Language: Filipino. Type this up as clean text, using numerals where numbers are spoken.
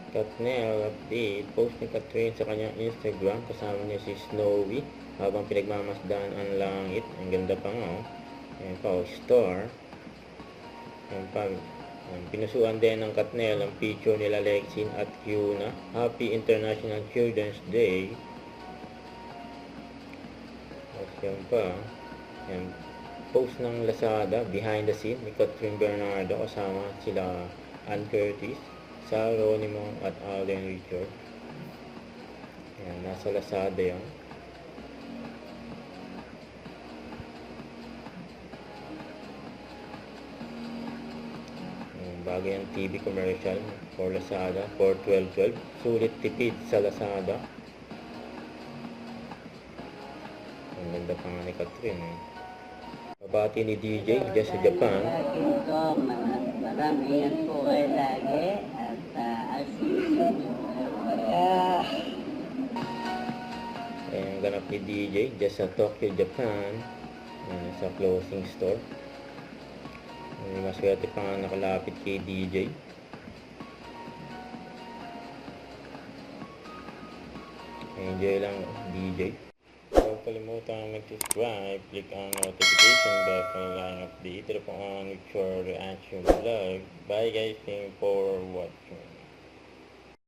Katnel update, post ni Catherine sa kanyang Instagram, kasama niya si Snowy habang pinagmamasdan ang langit. Ang ganda pa nga, oh. Ayan pa, oh, star. Ayan pa, pinusuan din ng Katnel ang picture nila Lexin at Kyuna. Happy International Children's Day. At yan pa, ayan, post ng Lazada, behind the scene ni Catherine Bernardo, kasama sila Ann Curtis, Ronimo at Alden Richard. Ayan, nasa Lazada yan. Bagay ang TV commercial for Lazada for 12.12. Sulit tipid sa Lazada. Ang ganda pa nga ni Catherine. Babati ni DJ dyan sa Japan. Maramihan po kayo lagi. Ayan ang ganap ni DJ dyan sa Tokyo, Japan. Sa clothing store. Maswerte pa nga nakalapit kay DJ. Enjoy lang DJ. Huwag kalimutan mag-subscribe, click ang notification bell para lang update. Ito po ang with your reaction vlog. Bye guys, thank you for watching.